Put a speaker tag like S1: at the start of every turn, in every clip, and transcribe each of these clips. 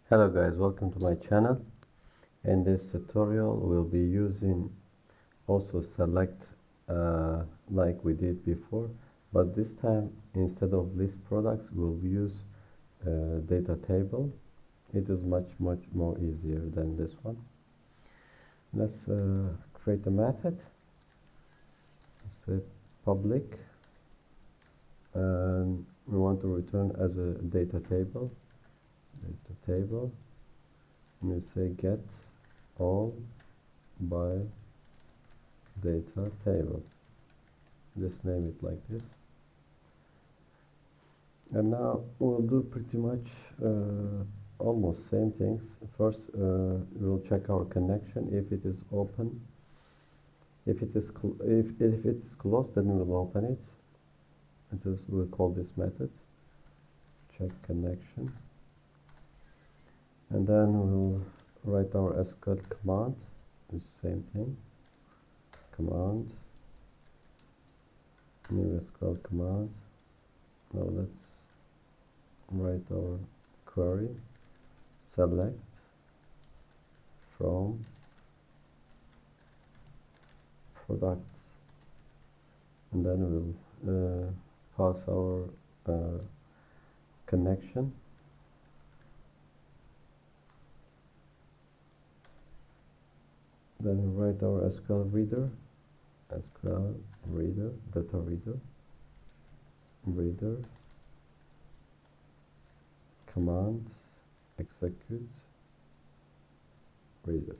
S1: Hello guys, welcome to my channel. In this tutorial we'll be using also select like we did before, but this time instead of list products we'll use data table. It is much more easier than this one. Let's create a method. Say public, and we want to return as a data table. And we say get all by data table. Just name it like this. And now we'll do pretty much almost same things. First we'll check our connection. If it is open, if it is closed, then we'll open it. We'll call this method check connection, and then we'll write our SQL command. The same thing, command, new SQL command. Now let's write our query, select from products, and then we'll pass our connection. Then we write our SQL reader, data reader, command, execute, reader.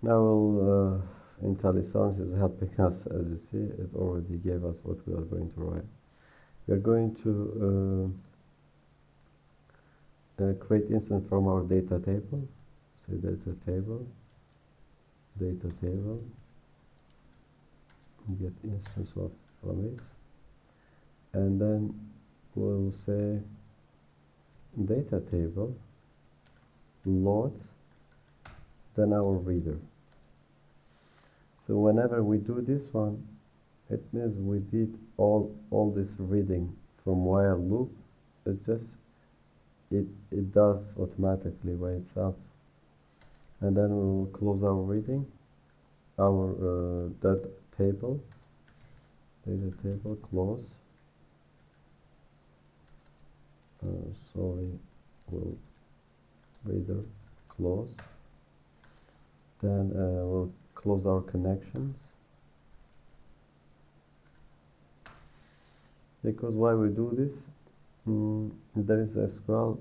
S1: Now we'll IntelliSense is helping us. As you see, it already gave us what we are going to write. We are going to create instance from our data table. Say data table, get instance from it, and then we'll say data table load, then our reader. So whenever we do this one, it means we did all this reading from while loop. It does automatically by itself, and then we will close our reading, our data table close. We'll reader close. Then we'll close our connections. Because why we do this? There is as well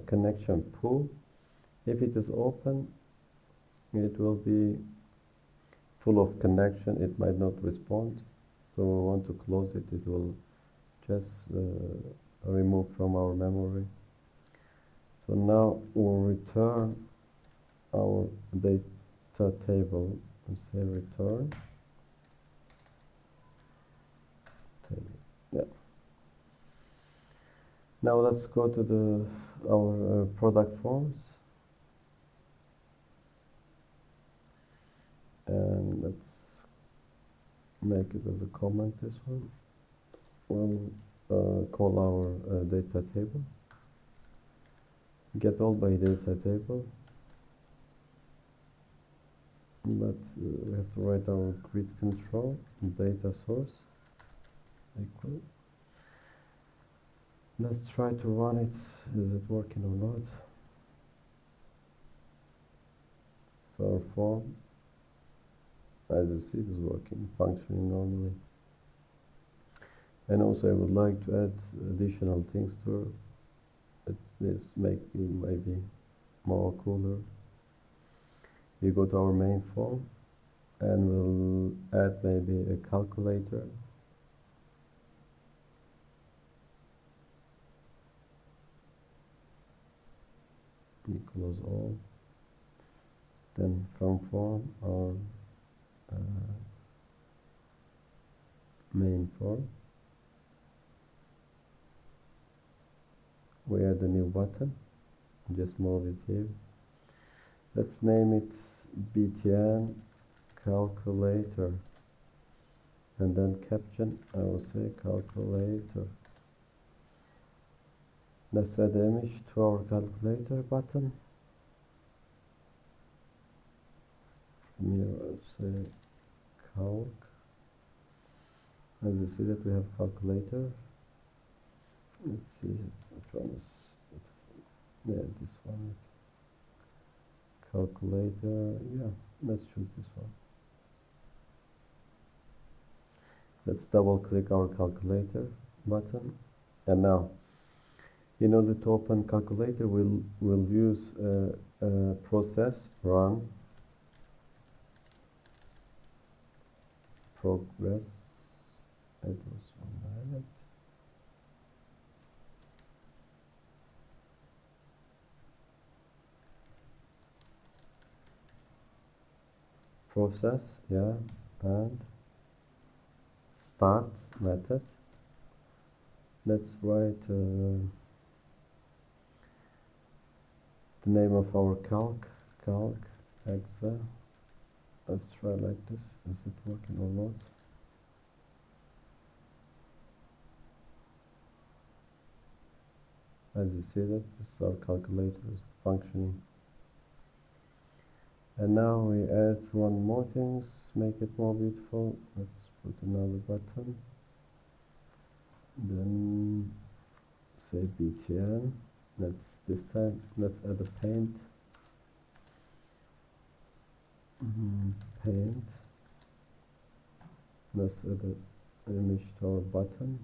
S1: connection pool. If it is open, it will be full of connection. It might not respond, so we want to close it. It will just remove from our memory. So now we'll return our data table and say return table. Yeah. Now let's go to our product forms, and let's make it as a comment. This one we'll call our data table, get all by data table, but we have to write our grid control data source equal. Let's try to run it. Is it working or not? So our form, as you see, is working, functioning normally. And also I would like to add additional things to it. This make it maybe more cooler. You go to our main form and we'll add maybe a calculator. We close all. Then from form our main form. We add a new button. Just move it here. Let's name it btn calculator, and then caption I will say calculator. Let's add the image to our calculator button. From here I'll say calc. As you see that we have calculator. Let's see which one is beautiful. Yeah, this one. Calculator. Yeah, let's choose this one. Let's double click our calculator button, and now in order to open calculator we'll use process run progress. It was on that. Process, yeah, and start method. Let's write the name of our calc exa. Let's try like this. Is it working or not? As you see that this is our calculator is functioning. And now we add one more things, make it more beautiful. Let's put another button. Then say btn. This time let's add a paint. Paint. Let's add an image to our button.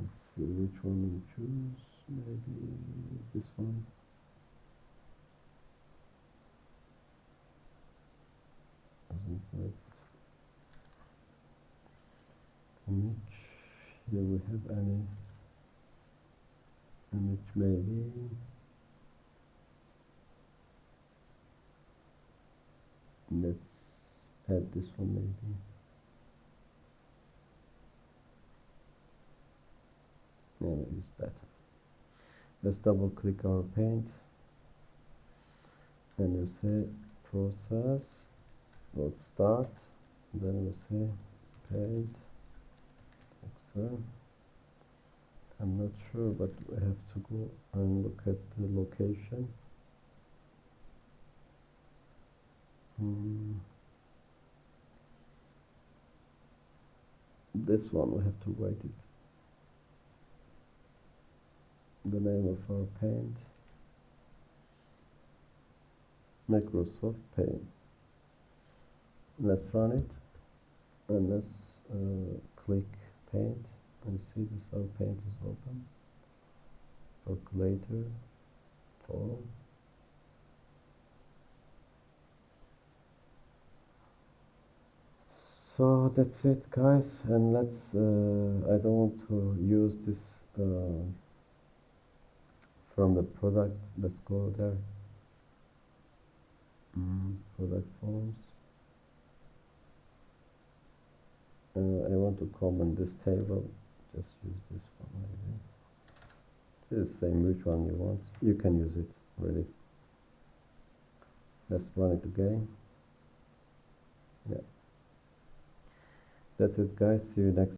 S1: Let's see which one we choose. Maybe this one. Doesn't work. Image. Here we have any image maybe. Let's add this one maybe. Yeah, maybe it's better. Let's double click our paint and you say process, dot start, then you say paint. So I'm not sure, but we have to go and look at the location. This one we have to write it. The name of our paint. Microsoft Paint. Let's run it and let's click paint and see this our paint is open. Calculator, follow. So that's it guys, and let's I don't want to use this from the product. Let's go there. Product forms. I want to comment this table. Just use this one maybe. It's the same which one you want. You can use it really. Let's run it again. Yeah. That's it guys. See you next